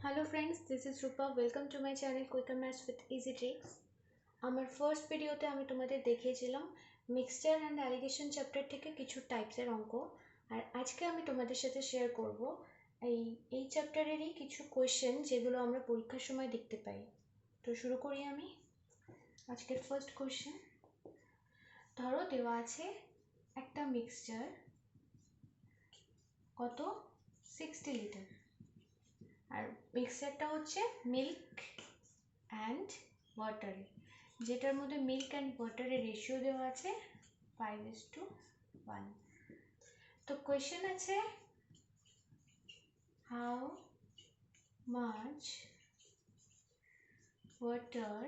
Hello friends, this is Rupa. Welcome to my channel Quicker Maths with Easy Tricks. আমার first ভিডিওতে আমি তোমাদের দেখিয়েছিলাম মিক্সচার অ্যান্ড অ্যালিগেশন চ্যাপ্টার থেকে কিছু টাইপসের অঙ্ক, আর আজকে আমি তোমাদের সাথে শেয়ার করব এই চ্যাপ্টারেরই কিছু কোয়েশ্চেন যেগুলো আমরা পরীক্ষার সময় দেখতে পাই। তো শুরু করি আমি আজকের ফার্স্ট কোয়েশ্চেন। ধরো দেওয়া আছে একটা মিক্সচার কত 60 লিটার, আর মিক্সচারটা হচ্ছে মিল্ক অ্যান্ড ওয়াটারে, যেটার মধ্যে মিল্ক অ্যান্ড ওয়াটারের রেশিও দেওয়া আছে 5:1। তো কোয়েশ্চেন আছে how much water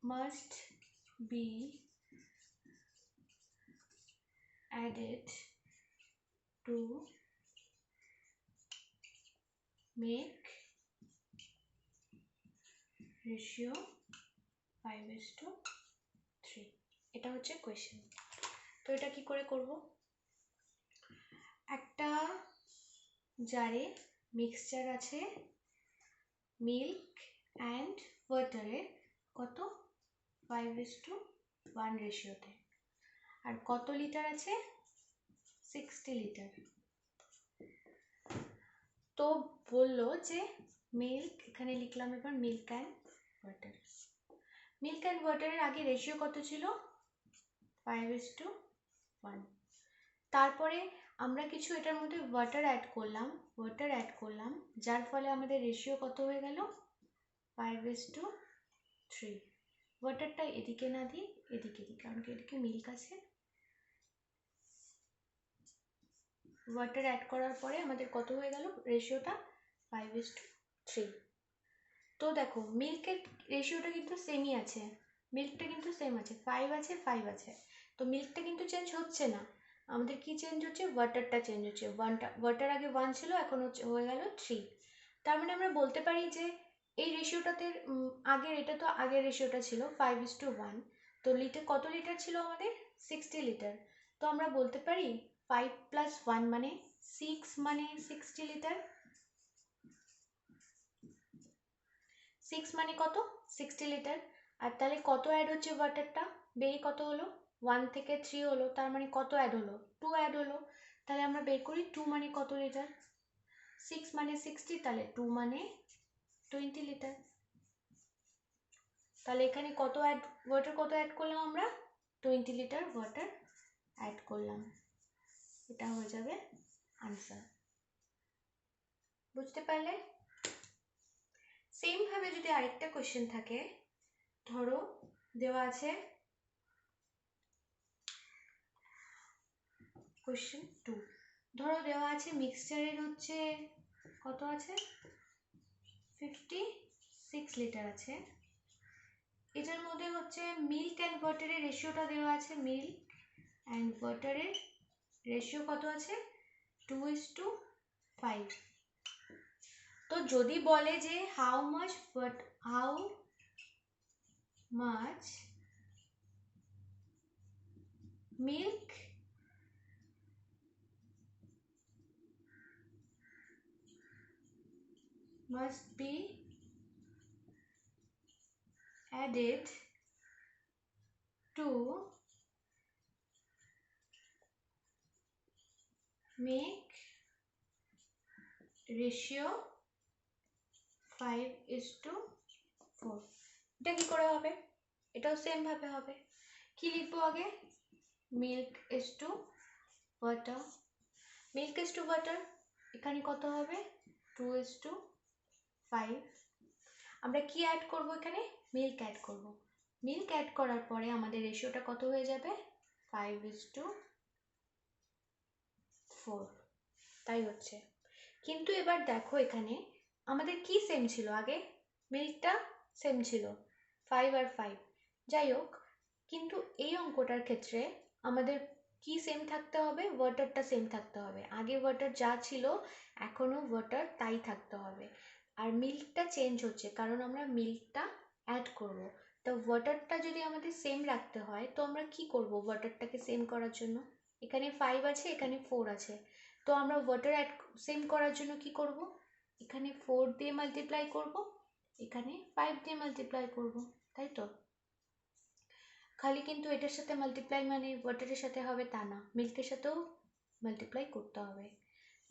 must be added to make ratio 5:3। এটা হচ্ছে কোয়েশ্চেন। তো এটা কি করে করব? একটা জারে মিক্সচার আছে মিল্ক অ্যান্ড ওয়াটারে কত 5:1 রেশিওতে, আর কত লিটার আছে 60 লিটার। তো বললো যে মিল্ক, এখানে লিখলাম এবার milk and water. Milk and ওয়াটারের আগে রেশিও কত ছিল 5:1। তারপরে আমরা কিছু এটার মধ্যে ওয়াটার অ্যাড করলাম, যার ফলে আমাদের রেশিও কত হয়ে গেল 5:3। ওয়াটারটা এদিকে না দিই এদিকে দিই, কারণ কি এদিকে মিল্ক আছে। ওয়াটার অ্যাড করার পরে আমাদের কত হয়ে গেল রেশিওটা 5:3। তো দেখো মিল্কের রেশিওটা কিন্তু সেমই আছে, মিল্কটা কিন্তু সেম আছে, 5 আছে 5 আছে। তো মিল্কটা কিন্তু চেঞ্জ হচ্ছে না, আমাদের কি চেঞ্জ হচ্ছে ওয়াটারটা চেঞ্জ হচ্ছে। ওয়াটার আগে 1 ছিল, এখন হয়ে গেল 3। তার মানে আমরা বলতে পারি যে এই রেশিওটাতে আগের, এটা তো আগের রেশিওটা ছিল 5:1। তো কত লিটার ছিল আমাদের 60 লিটার। তো আমরা বলতে পারি 5 + 1 মানে 6, মানে 60 লিটার। 6 মানে কত 60 লিটার। আর তাহলে কত অ্যাড হচ্ছে ওয়াটারটা, বের কত হলো 1 থেকে 3 হলো, তার মানে কত অ্যাড হলো 2 অ্যাড হলো। তাহলে আমরা বের করি 2 মানে কত লিটার, 6 মানে 60, তাহলে 2 মানে 20 লিটার। তাহলে এখানে কত ওয়াটার কত অ্যাড করলাম আমরা 20 লিটার ওয়াটার অ্যাড করলাম। এটা হয়ে যাবে আনসার। বুঝতে পারলে? সেম ভাবে যদি আরেকটা কোশ্চেন থাকে, ধরো দেওয়া আছে কোশ্চেন 2। ধরো দেওয়া আছে মিক্সচারের হচ্ছে কত আছে 56 লিটার আছে, এটার মধ্যে হচ্ছে মিল্ক অ্যান্ড ওয়াটারের রেশিওটা দেওয়া আছে, মিল্ক অ্যান্ড ওয়াটারের রেশিও কত আছে 2:5। তো যদি বলে যে how much milk must be added to make ratio 5:4। এটা কি করে হবে? এটাও সেম ভাবে হবে। কি লিখবো আগে milk is to water, milk is to water, এখানে কত হবে 2:5। আমরা কি অ্যাড করব এখানে মিল্ক অ্যাড করব, মিল্ক অ্যাড করার পরে আমাদের রেশিওটা কত হয়ে যাবে 5:4। তাই হচ্ছে। কিন্তু এবার দেখো এখানে আমাদের কি সেম ছিল, আগে মিল্কটা সেম ছিল 5 আর 5, যাই হোক। কিন্তু এই অঙ্কটার ক্ষেত্রে আমাদের কি সেম থাকতে হবে, ওয়াটারটা সেম থাকতে হবে। আগে ওয়াটার যা ছিল এখনও ওয়াটার তাই থাকতে হবে, আর মিল্কটা চেঞ্জ হচ্ছে কারণ আমরা মিল্কটা অ্যাড করব। তো ওয়াটারটা যদি আমাদের সেম রাখতে হয় তো আমরা কি করব ওয়াটারটাকে সেম করার জন্য, এখানে 5 আছে এখানে 4 আছে, তো আমরা ওয়াটার অ্যাড সেম করার জন্য কি করব, এখানে 4 দিয়ে মাল্টিপ্লাই করব, এখানে 5 দিয়ে মাল্টিপ্লাই করব, তাই তো। খালি কিন্তু এটার সাথে মাল্টিপ্লাই মানে ওয়াটারের সাথে হবে তা না, মিল্কের সাথেও মাল্টিপ্লাই করতে হবে।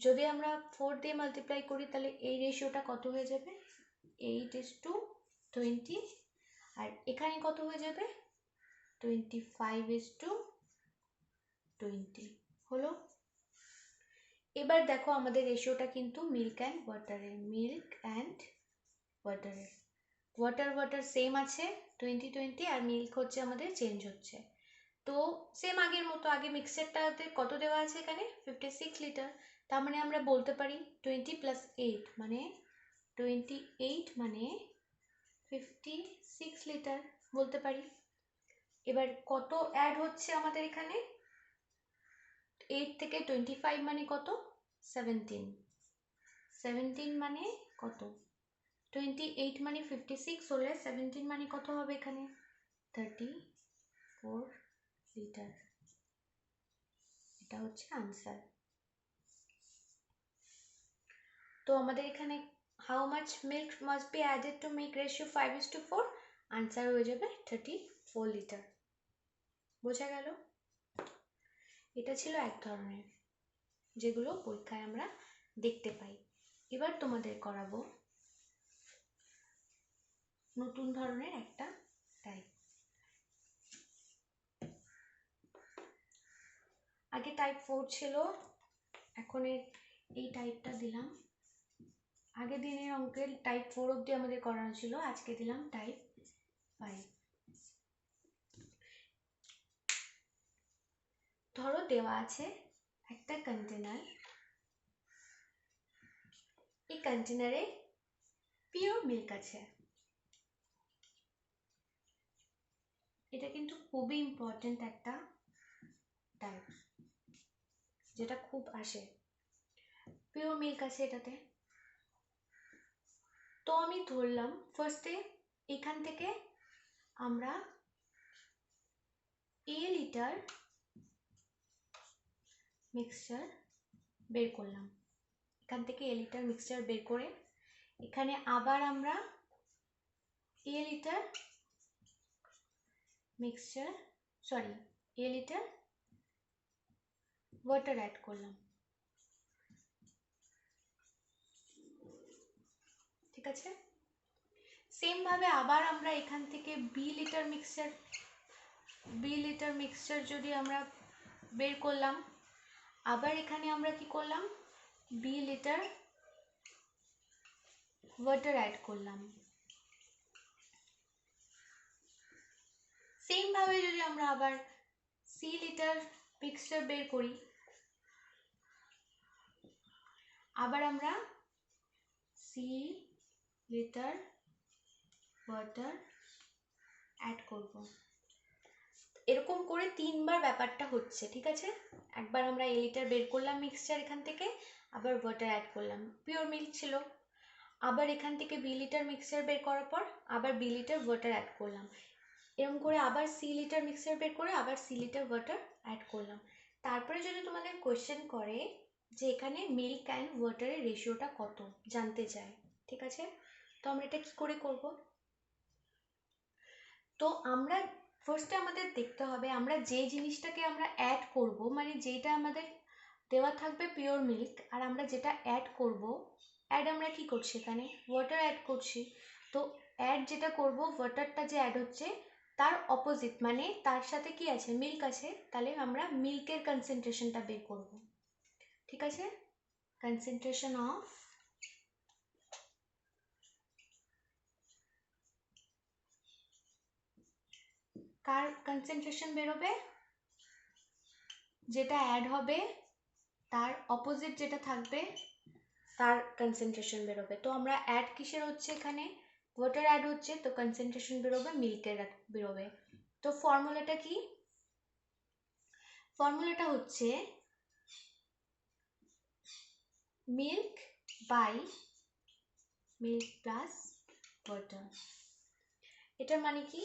যদি আমরা 4 দিয়ে মাল্টিপ্লাই করি তাহলে এই রেশিওটা কত হয়ে যাবে, 8:20, আর এখানে কত হয়ে যাবে, 25:20 হলো। এবার দেখো আমাদের রেশিওটা কিন্তু মিল্ক অ্যান্ড ওয়াটারের ওয়াটার সেম আছে 20:20, আর মিল্ক হচ্ছে আমাদের চেঞ্জ হচ্ছে। তো সেম আগের মতো, আগে মিক্সারটাতে কত দেওয়া আছে এখানে 56 লিটার, তার মানে আমরা বলতে পারি 20 + 8 মানে 28 মানে 56 লিটার বলতে পারি। এবার কত অ্যাড হচ্ছে আমাদের এখানে, 8 থেকে 25 মানে কত, 17 মানে কত, 28 মানে 56 হলে 17 মানে কত হবে এখানে 34 লিটার। এটা হচ্ছে আনসার। তো আমাদের এখানে how much milk must be added to make ratio 5:4, answer হয়ে যাবে 34 লিটার। বোঝা গেল? এটা ছিল এক ধরনের, যেগুলো পরীক্ষায় আমরা দেখতে পাই। এবার তোমাদের করাবো নতুন ধরনের একটা টাইপ। আগে টাইপ 4 ছিল, এখন এই টাইপটা দিলাম। আগের দিনের অঙ্কের টাইপ 4 অবধি আমাদের করানো ছিল, আজকে দিলাম টাইপ 5। ধরো দেওয়া আছে একটা কন্টেনার, এই কন্টেনারে পিওর মিল্ক আছে। এটা কিন্তু খুবই ইম্পর্টেন্ট একটা টাইপ, যেটা খুব আসে। পিওর মিল্ক আছে এটাতে। তো আমি ধরলাম ফার্স্টে এখান থেকে আমরা a লিটার মিক্সচার বের করলাম, এখান থেকে a লিটার মিক্সচার বের করে এখানে আবার আমরা a লিটার ওয়াটার অ্যাড করলাম, ঠিক আছে। সেম ভাবে আবার আমরা এখান থেকে b লিটার মিক্সচার যদি আমরা বের করলাম, আবার এখানে আমরা কি করলাম, b লিটার ওয়াটার অ্যাড করলাম। সেম ভাবে যদি আমরা আবার c লিটার মিক্সচার বের করি, আবার আমরা c লিটার ওয়াটার অ্যাড করব। এরকম করে 3বার ব্যাপারটা হচ্ছে, ঠিক আছে। একবার আমরা a লিটার বের করলাম মিক্সচার এখান থেকে, আবার ওয়াটার অ্যাড করলাম, পিওর মিল্ক ছিল। আবার এখান থেকে b লিটার মিক্সচার বের করার পর আবার b লিটার ওয়াটার অ্যাড করলাম, এরকম করে আবার c লিটার মিক্সচার বের করে আবার c লিটার ওয়াটার অ্যাড করলাম। তারপরে যদি তোমাদের কোয়েশ্চেন করে যে এখানে মিল্ক অ্যান্ড ওয়াটারের রেশিওটা কত জানতে চায়, ঠিক আছে। তো আমরা এটা কি করে করব, তো আমরা ফার্স্টে আমাদের দেখতে হবে আমরা যে জিনিসটাকে আমরা অ্যাড করব, মানে যেটা আমাদের দেওয়া থাকবে পিওর মিল্ক, আর আমরা যেটা অ্যাড করব, আমরা কি করছি এখানে ওয়াটার অ্যাড করছি। তো অ্যাড যেটা করব, ওয়াটারটা যে অ্যাড হচ্ছে তার অপোজিট, মানে তার সাথে কি আছে, মিল্ক আছে, তাহলে আমরা মিল্কের কনসেন্ট্রেশনটা বের করব, ঠিক আছে। কনসেন্ট্রেশন অফ কার কনসেন্ট্রেশন বেরোবে, যেটা অ্যাড হবে তার অপোজিট যেটা থাকবে তার কনসেন্ট্রেশন বেরোবে। তো আমরা অ্যাড কিসের হচ্ছে, এখানে ওয়াটার অ্যাড হচ্ছে, তো কনসেন্ট্রেশন বেরোবে মিল্কের বেরোবে। তো ফর্মুলাটা কি, ফর্মুলাটা হচ্ছে milk by milk plus water. এটার মানে কি,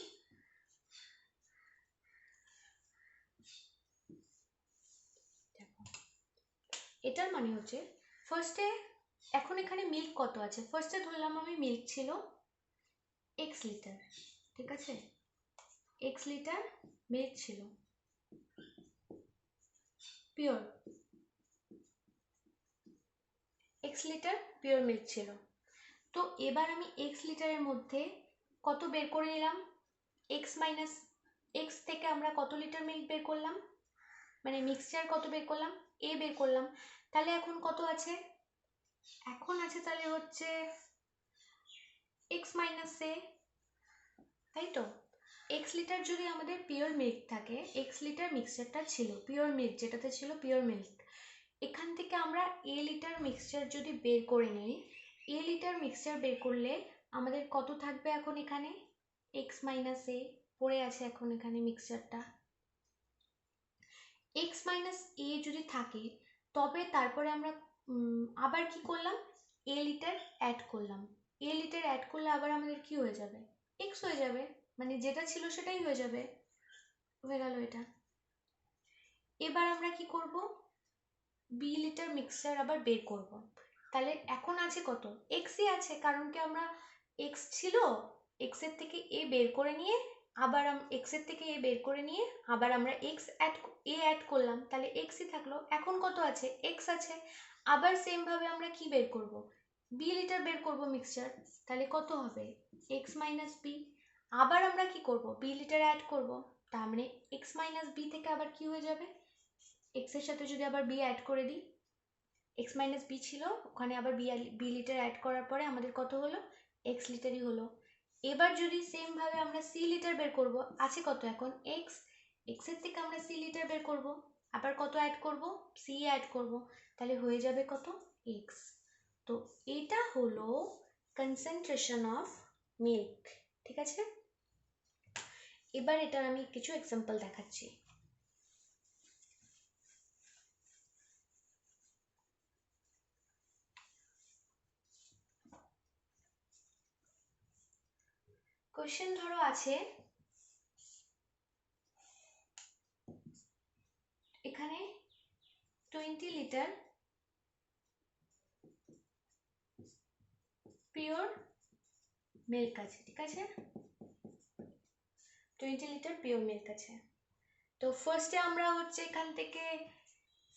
এটার মানে হচ্ছে ফার্স্টে এখন এখানে মিল্ক কত আছে, ফার্স্টে ধরলাম আমি মিল্ক ছিল এক্স লিটার, ঠিক আছে, এক্স লিটার মিল্ক ছিল pure, x litre pure milk ছিল। তো এবার আমি এক্স লিটারের মধ্যে কত বের করে নিলাম, এক্স মাইনাস এক্স থেকে আমরা কত লিটার মিল্ক বের করলাম, মানে মিক্সচার কত বের করলাম, এ বের করলাম। তাহলে এখন কত আছে, এখন আছে তাহলে হচ্ছে এক্স মাইনাস এ, তাই তো। এক্স লিটার যদি আমাদের পিওর মিল্ক থাকে, এক্স লিটার মিক্সচারটা ছিল পিওর মিল্ক, যেটাতে ছিল পিওর মিল্ক, এখান থেকে আমরা এ লিটার মিক্সচার যদি বের করে নিই, এ লিটার মিক্সচার বের করলে আমাদের কত থাকবে এখন এখানে, এক্স মাইনাস এ পড়ে আছে এখন এখানে মিক্সচারটা, এক্স মাইনাস এ যদি থাকে তবে তারপরে আমরা আবার কি করলাম, এ লিটার অ্যাড করলাম, এ লিটার অ্যাড করলে আবার আমাদের কি হয়ে যাবে, এক্স হয়ে যাবে, মানে যেটা ছিল সেটাই হয়ে যাবে, হয়ে গেল এটা। এবার আমরা কি করব, বি লিটার মিক্সচার আবার বের করব। তাহলে এখন আছে কত, এক্সই আছে, কারণ কি আমরা এক্স ছিল, এক্স এর থেকে এ বের করে নিয়ে আবার এক্স এর থেকে এ বের করে নিয়ে আবার আমরা এক্স অ্যাড করলাম, তাহলে এক্সই থাকলো। এখন কত আছে, এক্স আছে, আবার সেম ভাবে আমরা কি বের করব, বি লিটার বের করব মিক্সচার, তাহলে কত হবে এক্স মাইনাস বি, আবার আমরা কি করব, বি লিটার অ্যাড করব, তার মানে এক্স মাইনাস বি থেকে আবার কি হয়ে যাবে, এক্স এর সাথে যদি আবার বি অ্যাড করে দিই, এক্স মাইনাস বি ছিল, ওখানে আবার বি লিটার অ্যাড করার পরে আমাদের কত হলো, এক্স লিটারই হলো। এবার যদি সেম ভাবে আমরা সি লিটার বের করব, আছে কত এখন এক্স, এক্স এর থেকে আমরা সি লিটার বের করব, আবার কত অ্যাড করব, সি অ্যাড করব, তাহলে হয়ে যাবে কত এক্স। তো এটা হলো কনসেন্ট্রেশন অফ মিল্ক, ঠিক আছে। এবার এটার আমি কিছু এক্সাম্পল দেখাচ্ছি। কোশ্চেন ধরো আছে এখানে 20 লিটার পিওর মিল্ক আছে, ঠিক আছে, 20 লিটার পিওর মিল্ক আছে। তো ফার্স্টে আমরা হচ্ছে এখান থেকে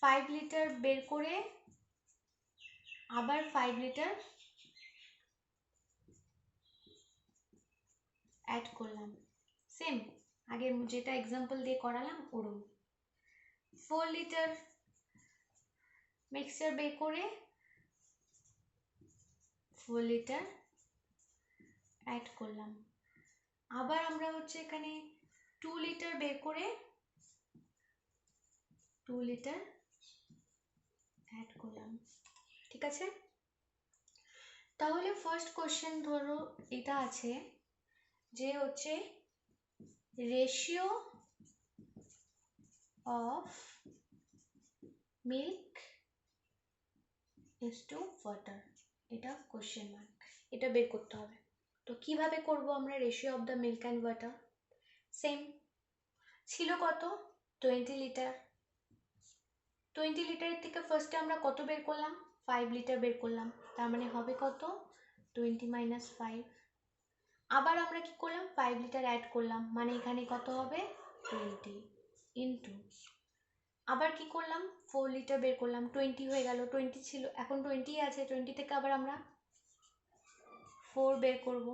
5 লিটার বের করে আবার 5 লিটার অ্যাড করলাম, সেম আগের যেটা এক্সাম্পল দিয়ে করালাম ওরম। 4 লিটার মিক্সচার বের করে 4 লিটার অ্যাড করলাম, আবার আমরা হচ্ছে এখানে 2 লিটার বের করে 2 লিটার অ্যাড করলাম, ঠিক আছে। তাহলে ফার্স্ট কোশ্চেন ধরো এটা আছে যে হচ্ছে ratio of milk is to water, এটা কোশ্চেন মার্ক, এটা বের করতে হবে। তো কিভাবে করব আমরা ratio of the milk and water, same ছিল কত 20 লিটার, 20 লিটারের থেকে ফার্স্টে আমরা কত বের করলাম, 5 লিটার বের করলাম, তার মানে হবে কত 20 মাইনাস 5, আবার আমরা কি করলাম 5 লিটার অ্যাড করলাম, মানে এখানে কত হবে 20 ইন্টু, আবার কি করলাম 4 লিটার বের করলাম, 20 হয়ে গেল, 20 ছিল এখন 20 আছে, 20 থেকে আবার আমরা 4 বের করব,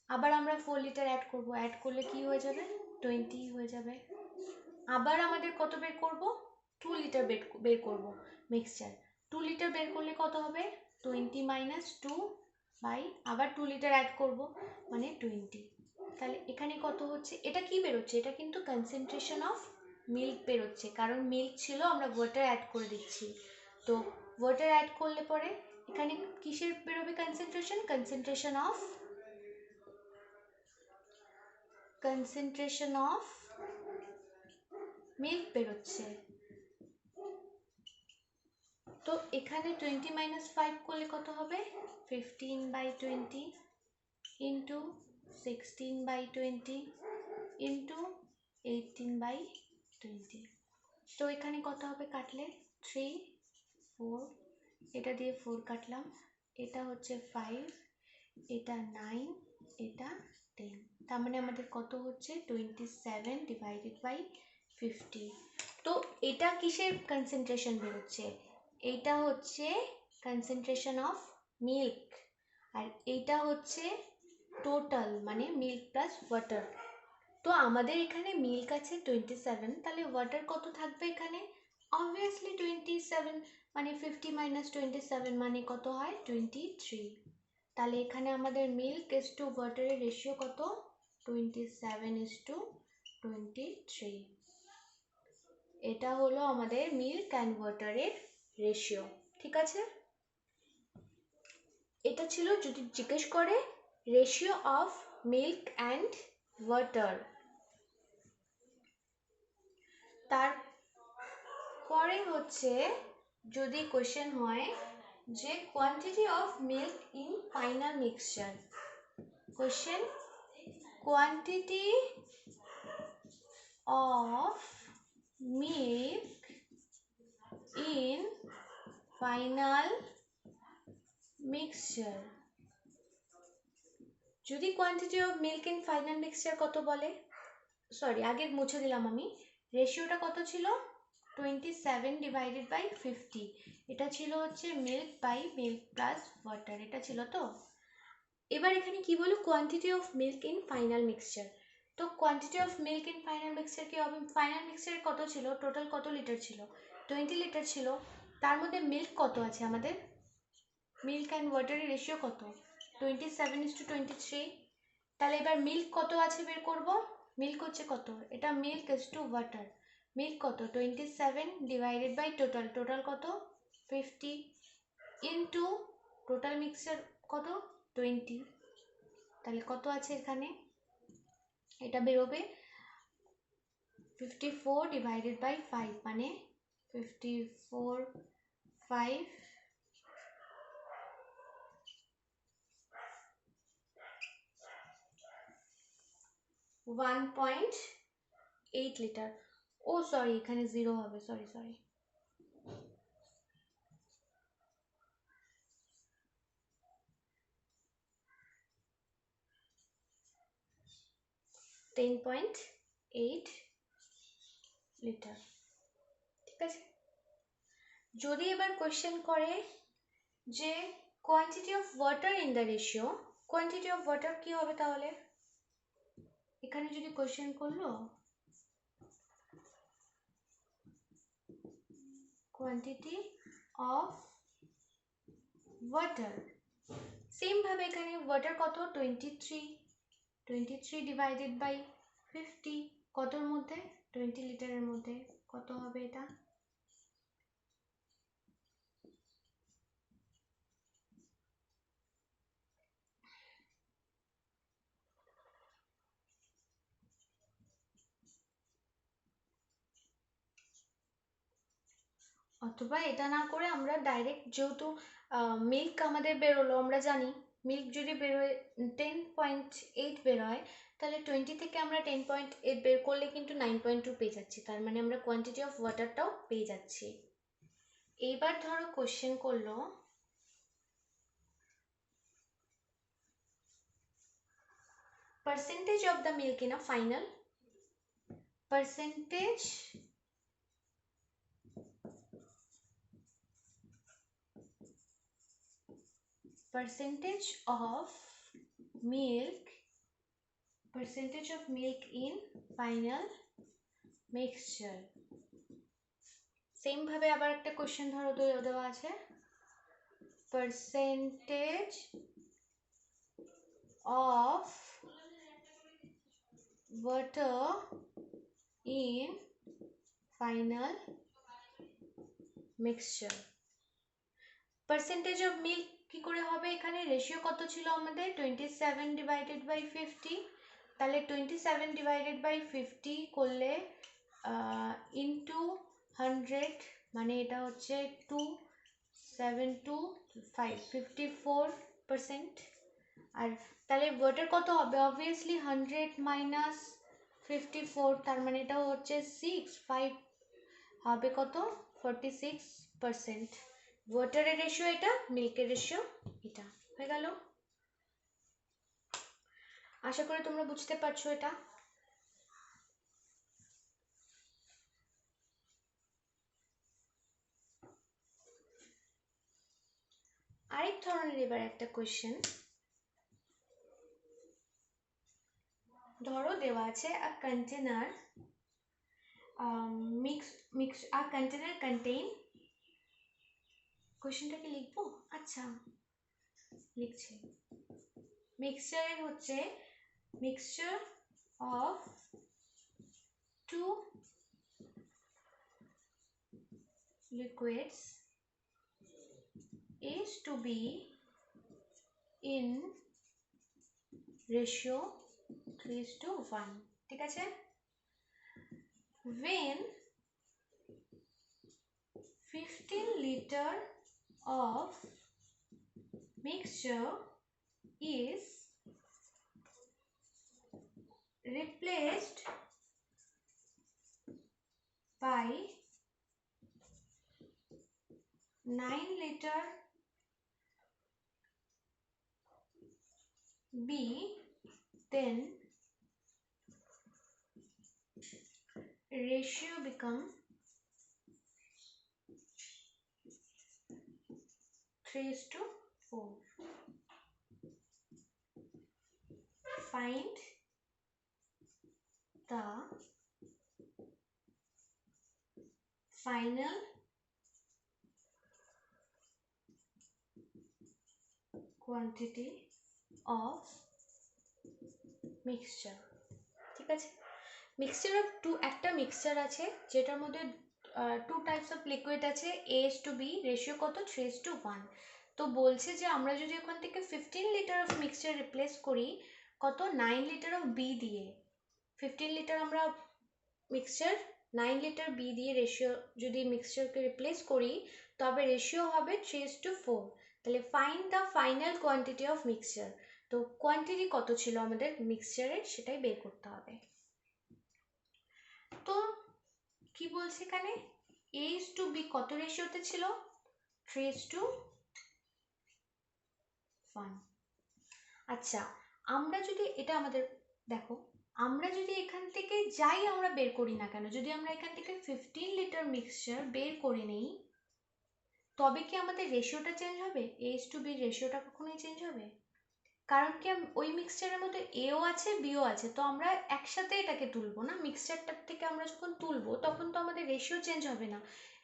আবার আমরা 4 লিটার অ্যাড করব, অ্যাড করলে কি হয়ে যাবে 20 হয়ে যাবে, আবার আমাদের কত বের করব 2 লিটার বের করব মিক্সচার, 2 লিটার বের করলে কত হবে 20 মাইনাস 2 বাই আবার 2 লিটার অ্যাড করব মানে 20, তাহলে এখানে কত হচ্ছে, এটা কি বেরোচ্ছে, এটা কিন্তু কনসেন্ট্রেশন অফ মিল্ক বেরোচ্ছে, কারণ মিল্ক ছিল আমরা ওয়াটার অ্যাড করে দিচ্ছি, তো ওয়াটার অ্যাড করলে পরে এখানে কিসের বেরোবে কনসেন্ট্রেশন, কনসেন্ট্রেশন অফ মিল্ক বেরোচ্ছে। তো এখানে 20 মাইনাস 5 করলে কত হবে 15/20 ইন্টু 16/20 ইন্টু 18/20, তো এখানে কত হবে কাটলে 3 4, এটা দিয়ে 4 কাটলাম, এটা হচ্ছে 5, এটা 9, এটা 10, তার মানে আমাদের কত হচ্ছে 27 ডিভাইডেড বাই 50। তো এটা কিসের কনসেন্ট্রেশন বেরোচ্ছে? এইটা হচ্ছে কনসেন্ট্রেশন অফ মিল্ক, আর এইটা হচ্ছে টোটাল মানে মিল্ক প্লাস ওয়াটার। তো আমাদের এখানে মিল্ক আছে 27, তাহলে ওয়াটার কত থাকবে এখানে? অবভিয়াসলি 27, মানে 50 মাইনাস 27 মানে কত হয় 23। তাহলে এখানে আমাদের মিল্ক ইস টু ওয়াটারের রেশিও কত? 27:23। এটা হলো আমাদের মিল্ক অ্যান্ড ওয়াটারের রেশিও, ঠিক আছে? এটা ছিল যদি জিজ্ঞেস করে ratio of milk and water. তারপরে হচ্ছে যদি কোশ্চেন হয় যে quantity of milk in final mixture, question quantity of milk in final mixture, যদি quantity of milk in final mixture কত বলে, সরি আগে মুছে দিলাম আমি, রেশিওটা কত ছিল 27 ডিভাইডেড বাই 50, এটা ছিল হচ্ছে milk by milk plus water, এটা ছিল তো। এবার এখানে কি বলো quantity of milk in final mixture, তো quantity of milk in final mixture কি হবে? ফাইনাল মিক্সচার কত ছিল, টোটাল কত লিটার ছিল? 20 লিটার ছিল, তার মধ্যে মিল্ক কত আছে আমাদের? মিল্ক অ্যান্ড ওয়াটারের রেশিও কত? 27:23। তাহলে এবার মিল্ক কত আছে বের করব। মিল্ক হচ্ছে কত, এটা milk is to water, milk কত 27 ডিভাইডেড বাই টোটাল, টোটাল কত 50 ইনটু টোটাল মিক্সচার কত 20, তাহলে কত আছে এখানে? এটা বেরোবে 54 ডিভাইডেড বাই 5, মানে 54 5 1.8 লিটার। ও সরি এখানে 0 হবে, সরি 10.8 লিটার, ঠিক আছে। যদি এবার কোয়েশ্চেন করে যে quantity of water in the ratio, quantity of water কি হবে তাহলে? এখানে যদি কোয়েশ্চেন করলো কোয়ান্টিটি অফ ওয়াটার, সেম ভাবে এখানে ওয়াটার কত 23 ডিভাইডেড বাই 50, কতর মধ্যে 20 লিটারের মধ্যে, কত হবে এটা? অথবা এটা না করে আমরা ডাইরেক্ট, যেহেতু মিল্ক আমাদের বেরোলো, আমরা জানি মিল্ক যদি বেরোয় 10.8 বেরোয়, তাহলে 20 থেকে আমরা 10.8 বের করলে কিন্তু 9.2 পেয়ে যাচ্ছি, তার মানে আমরা কোয়ান্টিটি অফ ওয়াটারটাও পেয়ে যাচ্ছি। এইবার ধরো কোশ্চেন করলো percentage of the milk in a final, percentage of milk, percentage of milk in final mixture। Same ভাবে আবার একটা কোশ্চেন ধরো দেওয়া আছে percentage of water in final mixture। Percentage of milk কি করে হবে? এখানে রেশিও কত ছিল আমাদের 27 ডিভাইডেড বাই 50, তাহলে 27 ডিভাইডেড বাই 50 করলে ইনটু 100, মানে এটা হচ্ছে 272 54%। আর তাহলে ওয়াটার কত হবে? অবভিয়াসলি 100 মাইনাস 54, তার মানে এটা হচ্ছে 6 5 হবে কত 46%। ওয়াটারের রেশিও এটা, মিল্কের রেশিও এটা। হয়ে গেল? আশা করি তোমরা বুঝতে পারছো এটা। আরেক ধরনের এবার একটা কোয়েশ্চেন, ধরো দেওয়া আছে a container a container contain, কোয়েশ্চেনটাকে লিখবো? আচ্ছা লিখছি। মিক্সচারের হচ্ছে mixture of two liquids is to be in ratio 3:1, ঠিক আছে? when 15 liter of mixture is replaced by 9 liter B, then ratio become 3:4. Find the final quantity of mixture, ঠিক আছে? মিক্সচার অফ টু, একটা মিক্সচার আছে যেটার মধ্যে two types of liquid আছে, A:B, ratio কত? 3:1। তো বলছে যে আমরা যদি ওখান থেকে 15 লিটার অফ মিক্সচার রিপ্লেস করি কত? 9 লিটার অফ বি দিয়ে। 15 লিটার আমরা মিক্সচার 9 লিটার বি দিয়ে রেশিও যদি মিক্সচারকে রিপ্লেস করি তবে রেশিও হবে 3:4। তাহলে find the final quantity of mixture. তো কোয়ান্টিটি কত ছিল আমাদের মিক্সচারের সেটাই বের করতে হবে। তো কি বলছে এখানে? A:B কত রেশিওতে ছিল? 3:1। আচ্ছা, আমরা যদি এটা আমাদের দেখো, আমরা যদি এখান থেকে যাই আমরা বের করি না কেন, যদি আমরা এখান থেকে 15 লিটার মিক্সচার বের করে নেই তবে কি আমাদের রেশিওটা চেঞ্জ হবে? A:B রেশিওটা কখনোই চেঞ্জ হবে? কারণ কি ওই মিক্সচারের মধ্যে এও আছে বিও আছে, তো আমরা একসাথে এটাকে তুলবো না। মিক্সচারটার থেকে আমরা যখন তুলবো তখন তো আমাদের রেশিও চেঞ্জ হবে না,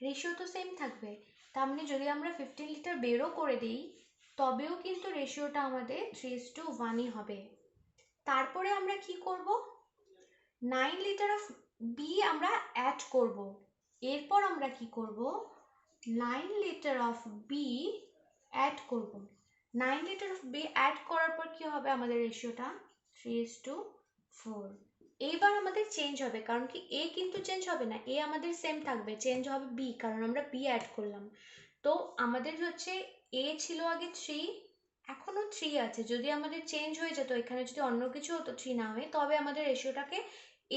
রেশিও তো সেম থাকবে। তার মানে যদি আমরা 15 লিটার বেরও করে দিই তবেও কিন্তু রেশিওটা আমাদের 3:1ই হবে। তারপরে আমরা কি করব? 9 লিটার অফ বি আমরা অ্যাড করব। এরপর আমরা কি করব? 9 লিটার অফ বি অ্যাড করব। 9 লিটার অফ বি অ্যাড করার পর কি হবে আমাদের রেশিওটা? 3:4। এইবার আমাদের চেঞ্জ হবে, কারণ কি এ কিন্তু চেঞ্জ হবে না, এ আমাদের সেম থাকবে, চেঞ্জ হবে বি, কারণ আমরা বি অ্যাড করলাম। তো আমাদের হচ্ছে এ ছিল আগে 3, এখনো 3 আছে। যদি আমাদের চেঞ্জ হয়ে যেত, এখানে যদি অন্য কিছু হতো 3 না হয়ে, তবে আমাদের রেশিওটাকে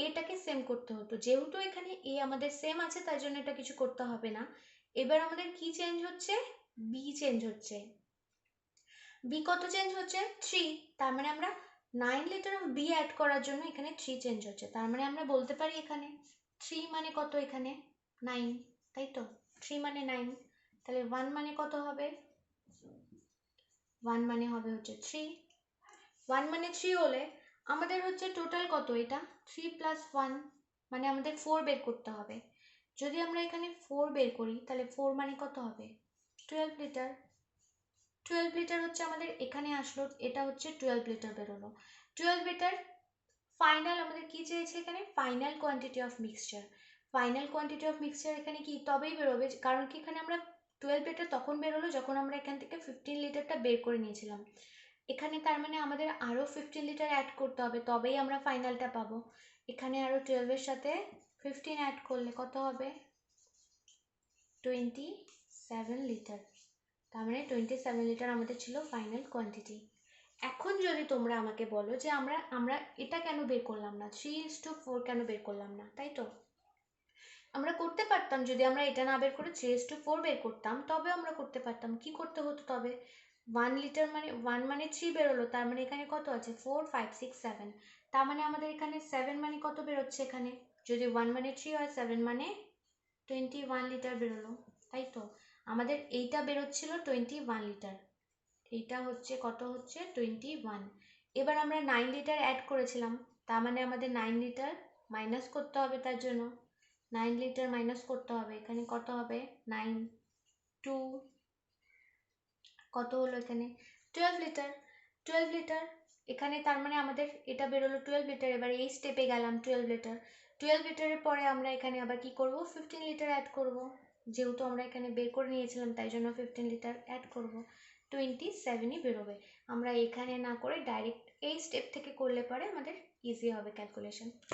এটাকে সেম করতে হতো। যেহেতু এখানে এ আমাদের সেম আছে তাই জন্য এটা কিছু করতে হবে না। এবার আমাদের কি চেঞ্জ হচ্ছে? বি চেঞ্জ হচ্ছে। বি কত চেঞ্জ হচ্ছে? 3। তার মানে আমরা 9 লিটার অফ বি অ্যাড করার জন্য এখানে 3 চেঞ্জ হচ্ছে। তার মানে আমরা বলতে পারি এখানে 3 মানে কত? এখানে 9, তাই তো? 3 মানে 9। তাহলে 1 মানে কত হবে? 1 মানে হবে হচ্ছে 3। 1 মানে 3 হলে আমাদের হচ্ছে টোটাল কত? এটা 3 প্লাস 1 মানে আমাদের 4 বের করতে হবে। যদি আমরা এখানে 4 বের করি তাহলে 4 মানে কত হবে? 12 লিটার। 12 লিটার হচ্ছে আমাদের এখানে আসলো, এটা হচ্ছে 12 লিটার বেরোলো। 12 লিটার ফাইনাল আমাদের কি চেয়েছে এখানে? Final quantity of mixture. Final quantity of mixture এখানে কি তবেই বেরোবে, কারণ কি এখানে আমরা 12 লিটার তখন বেরোলো যখন আমরা এখান থেকে 15 লিটারটা বের করে নিয়েছিলাম। এখানে তার মানে আমাদের আরও 15 লিটার অ্যাড করতে হবে, তবেই আমরা ফাইনালটা পাবো। এখানে আরও 12 এর সাথে 15 অ্যাড করলে কত হবে? 27 লিটার। তার মানে 27 লিটার আমাদের ছিল ফাইনাল কোয়ান্টিটি। এখন যদি তোমরা আমাকে বলো যে আমরা এটা কেন বের করলাম না, 3:4 কেন বের করলাম না, তাই তো? আমরা করতে পারতাম, যদি আমরা এটা না বের করে 3:4 বের করতাম তবে আমরা করতে পারতাম। কি করতে হতো তবে? 1 লিটার মানে 1 মানে 3 বেরোলো, তার মানে এখানে কত আছে? 4 5 6 7, তার মানে আমাদের এখানে 7 মানে কত বেরোচ্ছে এখানে? যদি 1 মানে 3 হয়, 7 মানে 21 লিটার বেরোলো, তাই তো? আমাদের এইটা বেরোচ্ছিল 21 লিটার, এইটা হচ্ছে কত হচ্ছে 21। এবার আমরা 9 লিটার অ্যাড করেছিলাম, তার মানে আমাদের 9 লিটার মাইনাস করতে হবে, তার জন্য 9 লিটার মাইনাস করতে হবে। এখানে কত হবে? 9 2 কত হলো এখানে? 12 লিটার। 12 লিটার এখানে, তার মানে আমাদের এটা বেরোলো 12 লিটার। এবার এই স্টেপে গেলাম 12 লিটার। 12 লিটারের পরে আমরা এখানে আবার কি করব? 15 লিটার অ্যাড করব, যেহেতু আমরা এখানে বের করে নিয়েছিলাম তাই জন্য 15 লিটার অ্যাড করব, 27ই বেরোবে। আমরা এখানে না করে ডাইরেক্ট এই স্টেপ থেকে করলে পরে আমাদের ইজি হবে ক্যালকুলেশন।